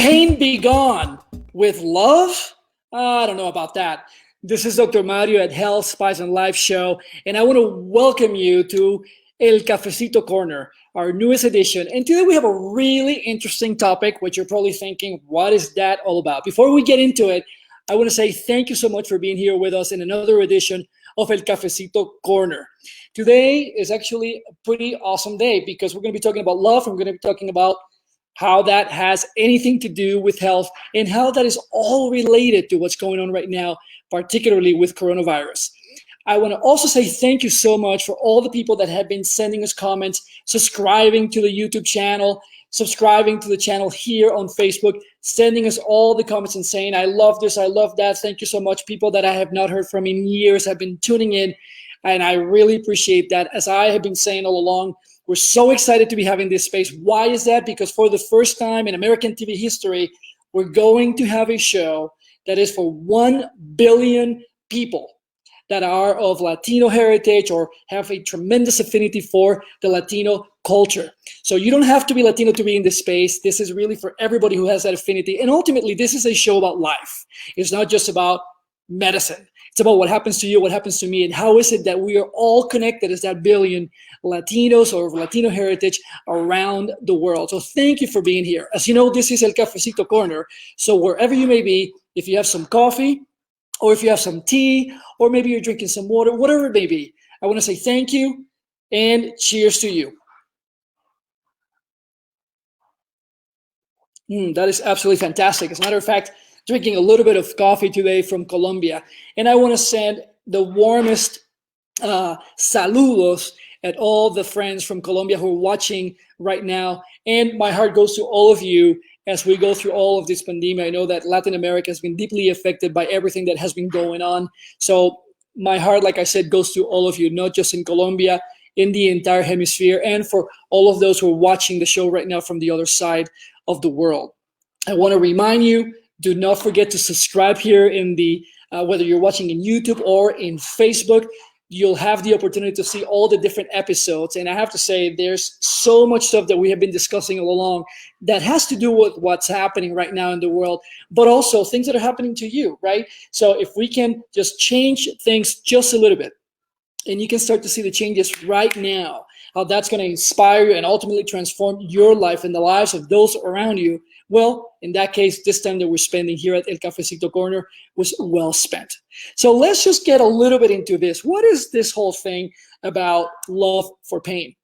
Pain be gone with love? I don't know about that. This is Dr. Mario at Health, Spice, and Life Show, and I want to welcome you to El Cafecito Corner, our newest edition. And today we have a really interesting topic, which you're probably thinking, what is that all about? Before we get into it, I want to say thank you so much for being here with us in another edition of El Cafecito Corner. Today is actually a pretty awesome day because we're going to be talking about love, and we're going to be talking about how that has anything to do with health and how that is all related to what's going on right now, particularly with coronavirus. I want to also say thank you so much for all the people that have been sending us comments, subscribing to the YouTube channel, subscribing to the channel here on Facebook, sending us all the comments and saying, I love this, I love that. Thank you so much. People that I have not heard from in years have been tuning in, and I really appreciate that. As I have been saying all along, we're so excited to be having this space. Why is that? Because for the first time in American TV history, we're going to have a show that is for 1 billion people that are of Latino heritage or have a tremendous affinity for the Latino culture. So you don't have to be Latino to be in this space. This is really for everybody who has that affinity. And ultimately, this is a show about life. It's not just about medicine. It's about what happens to you, what happens to me, and how is it that we are all connected as that billion Latinos or Latino heritage around the world. So thank you for being here. As you know, this is El Cafecito Corner. So wherever you may be, if you have some coffee, or if you have some tea, or maybe you're drinking some water, whatever it may be, I want to say thank you and cheers to you. That is absolutely fantastic. As a matter of fact, drinking a little bit of coffee today from Colombia. And I want to send the warmest saludos at all the friends from Colombia who are watching right now. And my heart goes to all of you as we go through all of this pandemic. I know that Latin America has been deeply affected by everything that has been going on. So my heart, like I said, goes to all of you, not just in Colombia, in the entire hemisphere, and for all of those who are watching the show right now from the other side of the world. I want to remind you, do not forget to subscribe here in the, whether you're watching in YouTube or in Facebook. You'll have the opportunity to see all the different episodes. And I have to say, there's so much stuff that we have been discussing all along that has to do with what's happening right now in the world, but also things that are happening to you, right? So if we can just change things just a little bit, and you can start to see the changes right now, how that's going to inspire you and ultimately transform your life and the lives of those around you. Well, in that case, this time that we're spending here at El Cafecito Corner was well spent. So let's just get a little bit into this. What is this whole thing about love for pain?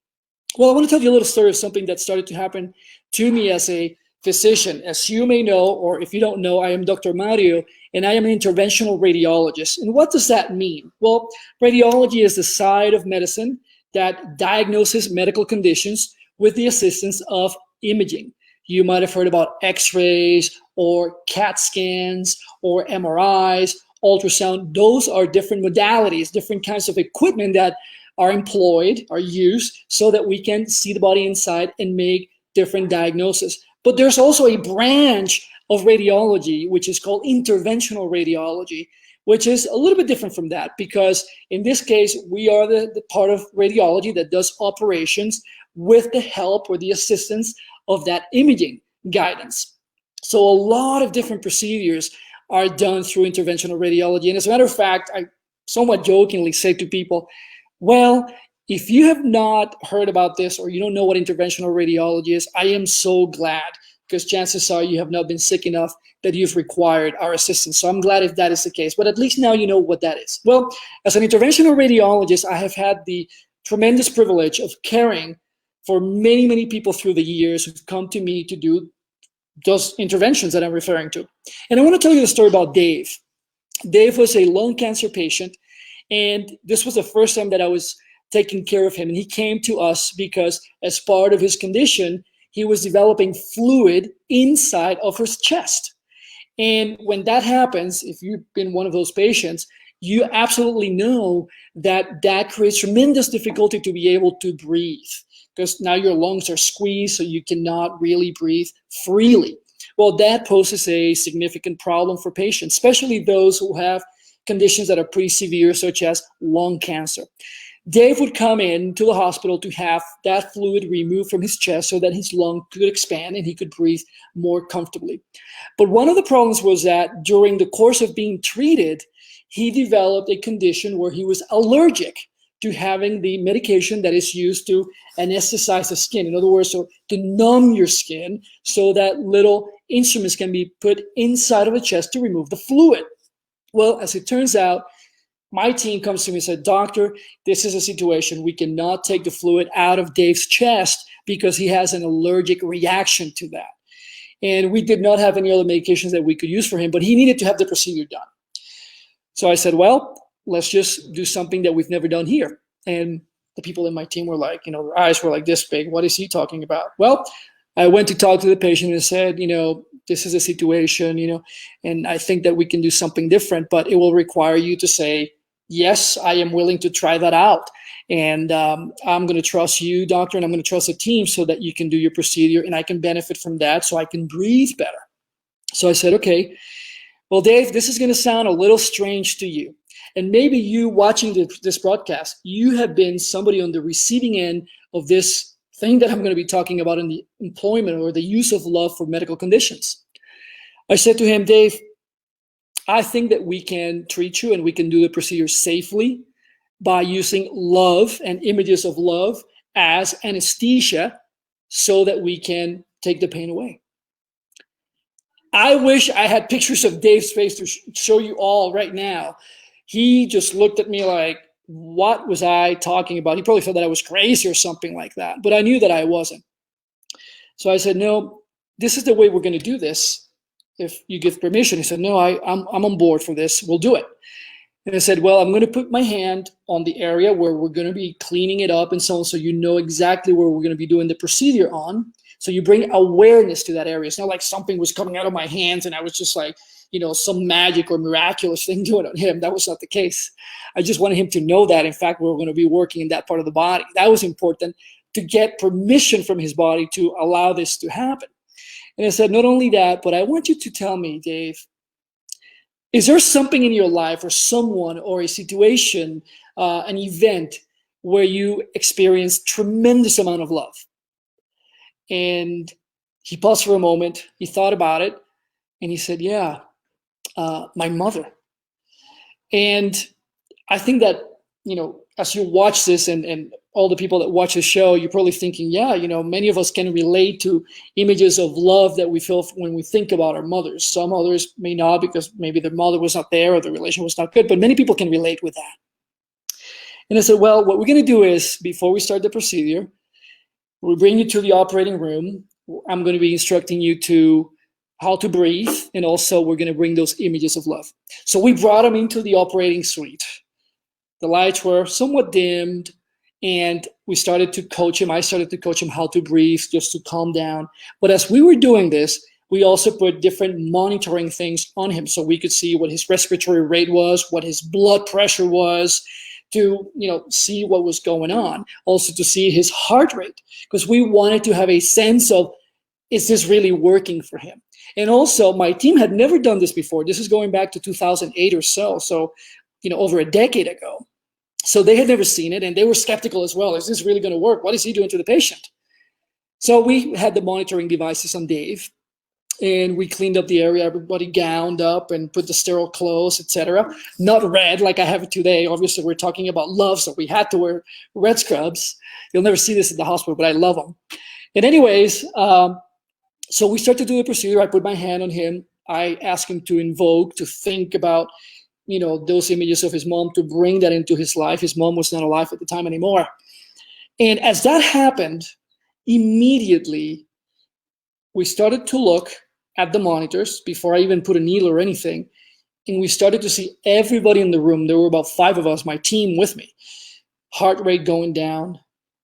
Well, I want to tell you a little story of something that started to happen to me as a physician. As you may know, or if you don't know, I am Dr. Mario, and I am an interventional radiologist. And what does that mean? Well, radiology is the side of medicine that diagnoses medical conditions with the assistance of imaging. You might have heard about x-rays or CAT scans or MRIs, ultrasound. Those are different modalities, different kinds of equipment that are employed, are used, so that we can see the body inside and make different diagnoses. But there's also a branch of radiology, which is called interventional radiology, which is a little bit different from that, because in this case, we are the part of radiology that does operations with the help or the assistance of that imaging guidance. So a lot of different procedures are done through interventional radiology. And as a matter of fact, I somewhat jokingly say to people, well, if you have not heard about this or you don't know what interventional radiology is, I am so glad, because chances are you have not been sick enough that you've required our assistance. So I'm glad if that is the case, but at least now you know what that is. Well, as an interventional radiologist, I have had the tremendous privilege of caring for many, many people through the years who've come to me to do those interventions that I'm referring to. And I want to tell you the story about Dave. Dave was a lung cancer patient, and this was the first time that I was taking care of him. And he came to us because as part of his condition, he was developing fluid inside of his chest. And when that happens, if you've been one of those patients, you absolutely know that that creates tremendous difficulty to be able to breathe, because now your lungs are squeezed, so you cannot really breathe freely. Well, that poses a significant problem for patients, especially those who have conditions that are pretty severe, such as lung cancer. Dave would come in to the hospital to have that fluid removed from his chest so that his lung could expand and he could breathe more comfortably. But one of the problems was that during the course of being treated, he developed a condition where he was allergic to having the medication that is used to anesthetize the skin. In other words, so to numb your skin so that little instruments can be put inside of the chest to remove the fluid. Well, as it turns out, my team comes to me and said, doctor, this is a situation. We cannot take the fluid out of Dave's chest because he has an allergic reaction to that. And we did not have any other medications that we could use for him, but he needed to have the procedure done. So I said, well, let's just do something that we've never done here. And the people in my team were like, their eyes were like this big. What is he talking about? Well, I went to talk to the patient and said, this is a situation, and I think that we can do something different, but it will require you to say, yes, I am willing to try that out. And I'm going to trust you, doctor, and I'm going to trust the team so that you can do your procedure and I can benefit from that so I can breathe better. So I said, okay, well, Dave, this is going to sound a little strange to you. And maybe you watching this broadcast, you have been somebody on the receiving end of this thing that I'm going to be talking about in the employment or the use of love for medical conditions. I said to him, Dave, I think that we can treat you and we can do the procedure safely by using love and images of love as anesthesia so that we can take the pain away. I wish I had pictures of Dave's face to show you all right now. He just looked at me like, what was I talking about? He probably thought that I was crazy or something like that, but I knew that I wasn't. So I said, no, this is the way we're going to do this. If you give permission. He said, no, I'm on board for this. We'll do it. And I said, well, I'm going to put my hand on the area where we're going to be cleaning it up and so on, so you know exactly where we're going to be doing the procedure on. So you bring awareness to that area. It's not like something was coming out of my hands and I was just like, some magic or miraculous thing doing on him. That was not the case. I just wanted him to know that, in fact, we're going to be working in that part of the body. That was important to get permission from his body to allow this to happen. And I said, not only that, but I want you to tell me, Dave, is there something in your life or someone or a situation, an event where you experienced tremendous amount of love? And he paused for a moment. He thought about it. And he said, yeah, my mother. And I think that, as you watch this and all the people that watch the show, you're probably thinking, yeah, many of us can relate to images of love that we feel when we think about our mothers. Some others may not because maybe their mother was not there or the relation was not good, but many people can relate with that. And I said, well, what we're going to do is, before we start the procedure, we'll bring you to the operating room. I'm going to be instructing you to how to breathe, and also we're going to bring those images of love. So we brought him into the operating suite. The lights were somewhat dimmed, and we started to coach him. I started to coach him how to breathe, just to calm down. But as we were doing this, we also put different monitoring things on him so we could see what his respiratory rate was, what his blood pressure was, to see what was going on. Also to see his heart rate, because we wanted to have a sense of, is this really working for him? And also, my team had never done this before. This is going back to 2008 or so, over a decade ago. So they had never seen it, and they were skeptical as well. Is this really going to work? What is he doing to the patient? So we had the monitoring devices on Dave, and we cleaned up the area, everybody gowned up and put the sterile clothes, etc. Not red like I have it today. Obviously, we're talking about love, so we had to wear red scrubs. You'll never see this at the hospital, but I love them. And anyways, so we started to do the procedure. I put my hand on him. I asked him to invoke, to think about, those images of his mom, to bring that into his life. His mom was not alive at the time anymore. And as that happened, immediately we started to look at the monitors before I even put a needle or anything. And we started to see everybody in the room. There were about 5 of us, my team with me. Heart rate going down,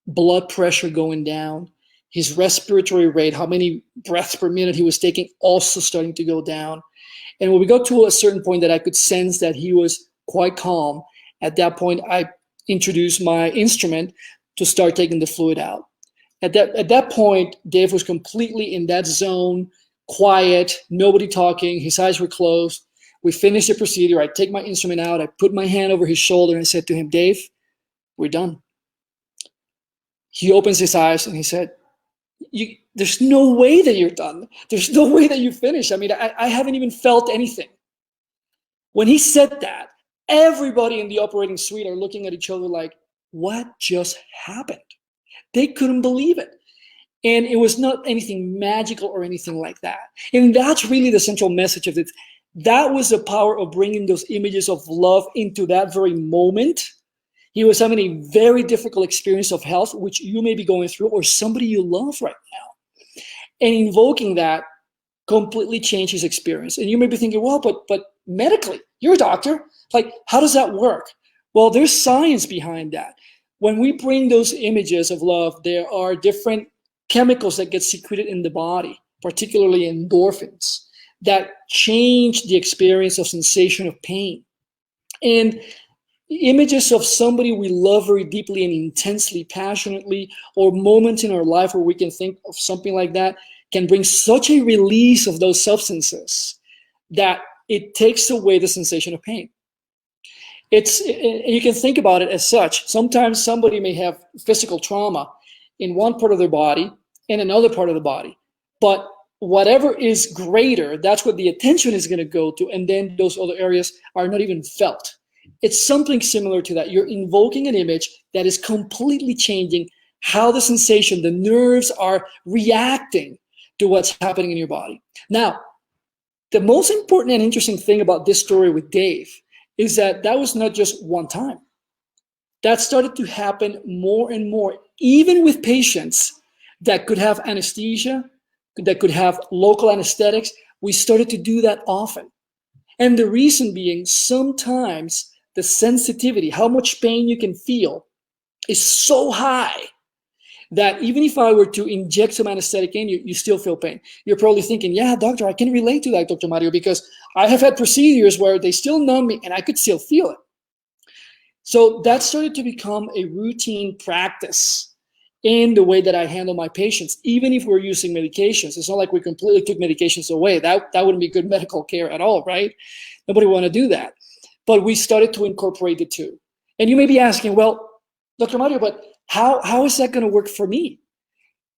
blood pressure going down, his respiratory rate, how many breaths per minute he was taking, also starting to go down. And when we got to a certain point that I could sense that he was quite calm, at that point, I introduced my instrument to start taking the fluid out. At that point, Dave was completely in that zone, quiet, nobody talking, his eyes were closed. We finished the procedure. I take my instrument out, I put my hand over his shoulder and I said to him, Dave, we're done. He opens his eyes and he said, there's no way that you're done. There's no way that you finish. I mean, I haven't even felt anything. When he said that, everybody in the operating suite are looking at each other like, what just happened? They couldn't believe it. And it was not anything magical or anything like that. And that's really the central message of it. That was the power of bringing those images of love into that very moment. He was having a very difficult experience of health, which you may be going through, or somebody you love right now. And invoking that completely changed his experience. And you may be thinking, well, but medically, you're a doctor. Like, how does that work? Well, there's science behind that. When we bring those images of love, there are different chemicals that get secreted in the body, particularly endorphins, that change the experience of sensation of pain. And images of somebody we love very deeply and intensely, passionately, or moments in our life where we can think of something like that, can bring such a release of those substances that it takes away the sensation of pain. You can think about it as such. Sometimes somebody may have physical trauma in one part of their body and another part of the body, but whatever is greater, that's what the attention is going to go to, and then those other areas are not even felt. It's something similar to that. You're invoking an image that is completely changing how the sensation, the nerves are reacting to what's happening in your body. Now, the most important and interesting thing about this story with Dave is that was not just one time. That started to happen more and more, even with patients that could have anesthesia, that could have local anesthetics. We started to do that often. And the reason being, sometimes the sensitivity, how much pain you can feel, is so high that even if I were to inject some anesthetic in you, you still feel pain. You're probably thinking, yeah, doctor, I can relate to that, Dr. Mario, because I have had procedures where they still numb me and I could still feel it. So that started to become a routine practice in the way that I handle my patients, even if we're using medications. It's not like we completely took medications away. That wouldn't be good medical care at all, right? Nobody want to do that. But we started to incorporate the two. And you may be asking, well, Dr. Mario, but how is that going to work for me?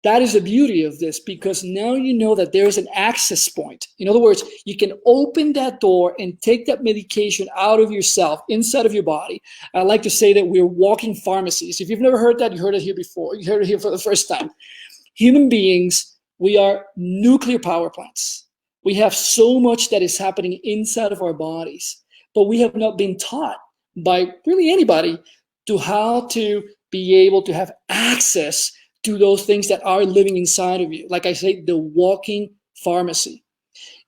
That is the beauty of this, because now you know that there's an access point. In other words, you can open that door and take that medication out of yourself, inside of your body. I like to say that we're walking pharmacies. If you've never heard that, you heard it here before. You heard it here for the first time. Human beings, we are nuclear power plants. We have so much that is happening inside of our bodies, but we have not been taught by really anybody to how to be able to have access to those things that are living inside of you. Like I say, the walking pharmacy.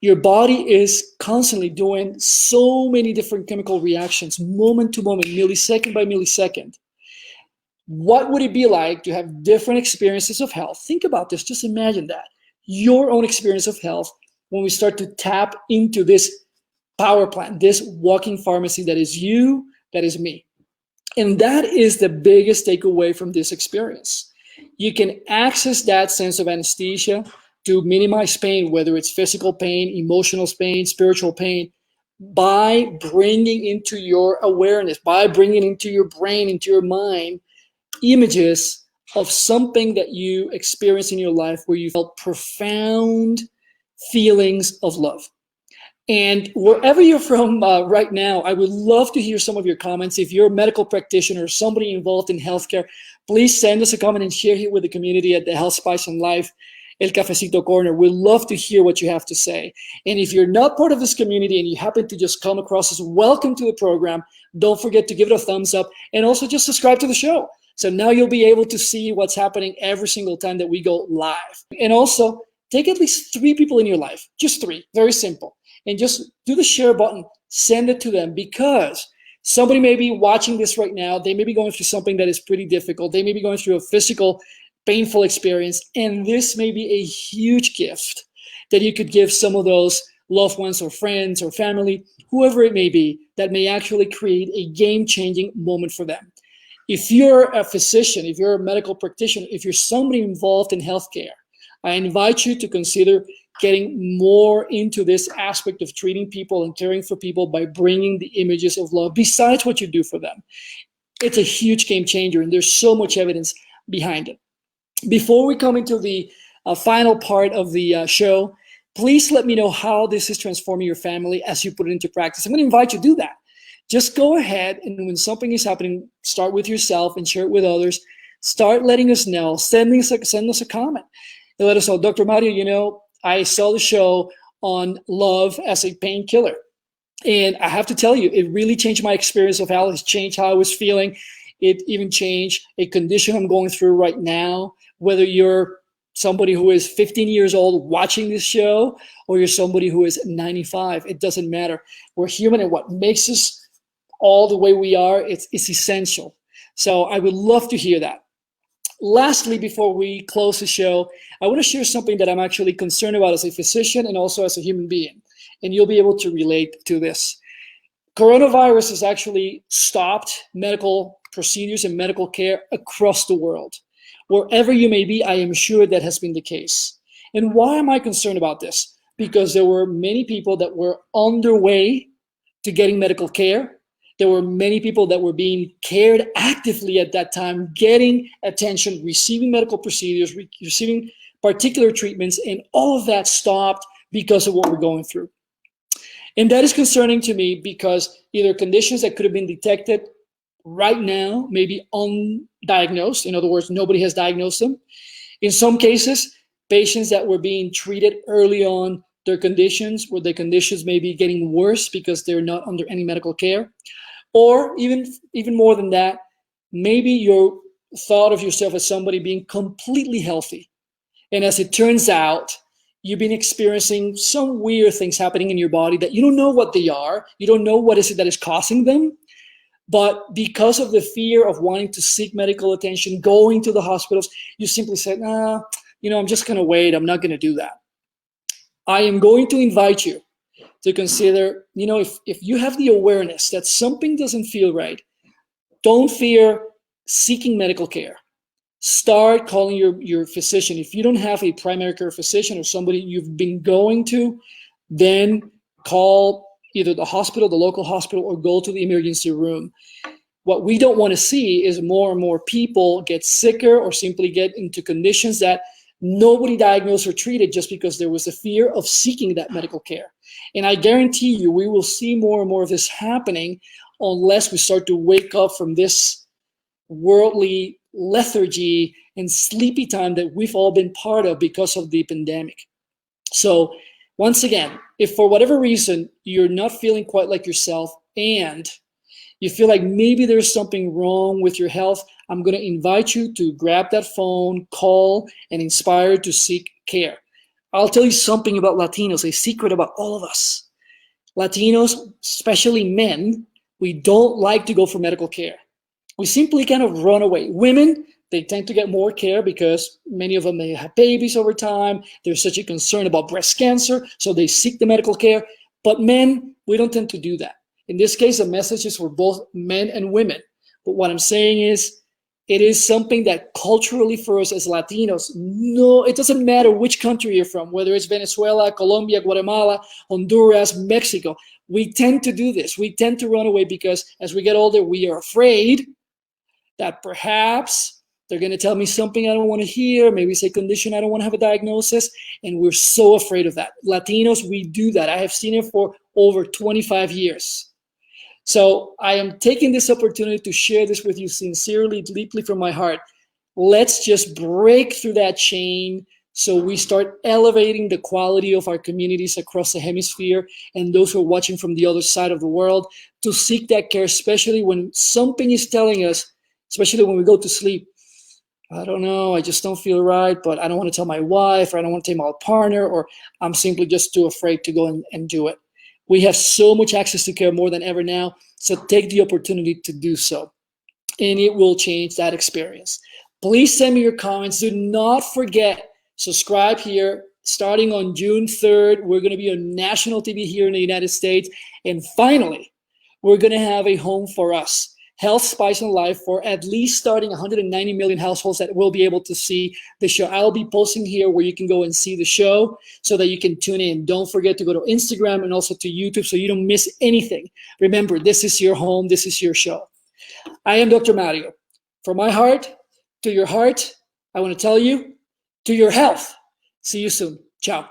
Your body is constantly doing so many different chemical reactions, moment to moment, millisecond by millisecond. What would it be like to have different experiences of health? Think about this, just imagine that. Your own experience of health when we start to tap into this power plant, this walking pharmacy that is you, that is me. And that is the biggest takeaway from this experience. You can access that sense of anesthesia to minimize pain, whether it's physical pain, emotional pain, spiritual pain, by bringing into your awareness, by bringing into your brain, into your mind, images of something that you experienced in your life where you felt profound feelings of love. And wherever you're from right now, I would love to hear some of your comments. If you're a medical practitioner, somebody involved in healthcare, please send us a comment and share it with the community at the Health, Spice, and Life, El Cafecito Corner. We'd love to hear what you have to say. And if you're not part of this community and you happen to just come across us, welcome to the program. Don't forget to give it a thumbs up and also just subscribe to the show. So now you'll be able to see what's happening every single time that we go live. And also, take at least 3 people in your life, just 3, very simple. And just do the share button, send it to them, because somebody may be watching this right now. They may be going through something that is pretty difficult. They may be going through a physical, painful experience. And this may be a huge gift that you could give some of those loved ones or friends or family, whoever it may be, that may actually create a game-changing moment for them. If you're a physician, if you're a medical practitioner, if you're somebody involved in healthcare, I invite you to consider getting more into this aspect of treating people and caring for people by bringing the images of love besides what you do for them. It's a huge game changer, and there's so much evidence behind it. Before we come into the final part of the show, please let me know how this is transforming your family as you put it into practice. I'm going to invite you to do that. Just go ahead, and when something is happening, start with yourself and share it with others. Start letting us know. Send us a comment. And let us know, Dr. Mario, I saw the show on love as a painkiller. And I have to tell you, it really changed my experience of how it's changed how I was feeling. It even changed a condition I'm going through right now. Whether you're somebody who is 15 years old watching this show, or you're somebody who is 95, it doesn't matter. We're human, and what makes us all the way we are, it's essential. So I would love to hear that. Lastly, before we close the show, I want to share something that I'm actually concerned about as a physician and also as a human being. And you'll be able to relate to this. Coronavirus has actually stopped medical procedures and medical care across the world. Wherever you may be, I am sure that has been the case. And why am I concerned about this? Because there were many people that were on their way to getting medical care. There were many people that were being cared actively at that time, getting attention, receiving medical procedures, receiving particular treatments, and all of that stopped because of what we're going through. And that is concerning to me because either conditions that could have been detected right now may be undiagnosed. In other words, nobody has diagnosed them. In some cases, patients that were being treated early on their conditions, where their conditions may be getting worse because they're not under any medical care. Or even more than that, maybe you thought of yourself as somebody being completely healthy. And as it turns out, you've been experiencing some weird things happening in your body that you don't know what they are. You don't know what is it that is causing them. But because of the fear of wanting to seek medical attention, going to the hospitals, you simply said, nah, I'm just going to wait. I'm not going to do that. I am going to invite you to consider, if you have the awareness that something doesn't feel right, don't fear seeking medical care. Start calling your physician. If you don't have a primary care physician or somebody you've been going to, then call either the hospital, the local hospital, or go to the emergency room. What we don't want to see is more and more people get sicker or simply get into conditions that nobody diagnosed or treated just because there was a fear of seeking that medical care. And I guarantee you, we will see more and more of this happening unless we start to wake up from this worldly lethargy and sleepy time that we've all been part of because of the pandemic. So once again, if for whatever reason you're not feeling quite like yourself and you feel like maybe there's something wrong with your health, I'm going to invite you to grab that phone, call, and inspire to seek care. I'll tell you something about Latinos, a secret about all of us. Latinos, especially men, we don't like to go for medical care. We simply kind of run away. Women, they tend to get more care because many of them may have babies over time. There's such a concern about breast cancer, so they seek the medical care. But men, we don't tend to do that. In this case, the message is for both men and women. But what I'm saying is, it is something that culturally for us as Latinos, no, it doesn't matter which country you're from, whether it's Venezuela, Colombia, Guatemala, Honduras, Mexico. We tend to do this. We tend to run away because as we get older, we are afraid that perhaps they're going to tell me something I don't want to hear, maybe say condition I don't want to have a diagnosis, and we're so afraid of that. Latinos, we do that. I have seen it for over 25 years. So I am taking this opportunity to share this with you sincerely, deeply from my heart. Let's just break through that chain so we start elevating the quality of our communities across the hemisphere and those who are watching from the other side of the world to seek that care, especially when something is telling us, especially when we go to sleep, I don't know, I just don't feel right, but I don't want to tell my wife, or I don't want to tell my partner, or I'm simply just too afraid to go and do it. We have so much access to care more than ever now, so take the opportunity to do so, and it will change that experience. Please send me your comments. Do not forget, subscribe here. Starting on June 3rd, we're going to be on national TV here in the United States, and finally, we're going to have a home for us. Health, Spice, and Life for at least starting 190 million households that will be able to see the show. I'll be posting here where you can go and see the show so that you can tune in. Don't forget to go to Instagram and also to YouTube so you don't miss anything. Remember, this is your home. This is your show. I am Dr. Mario. From my heart to your heart, I want to tell you, to your health. See you soon. Ciao.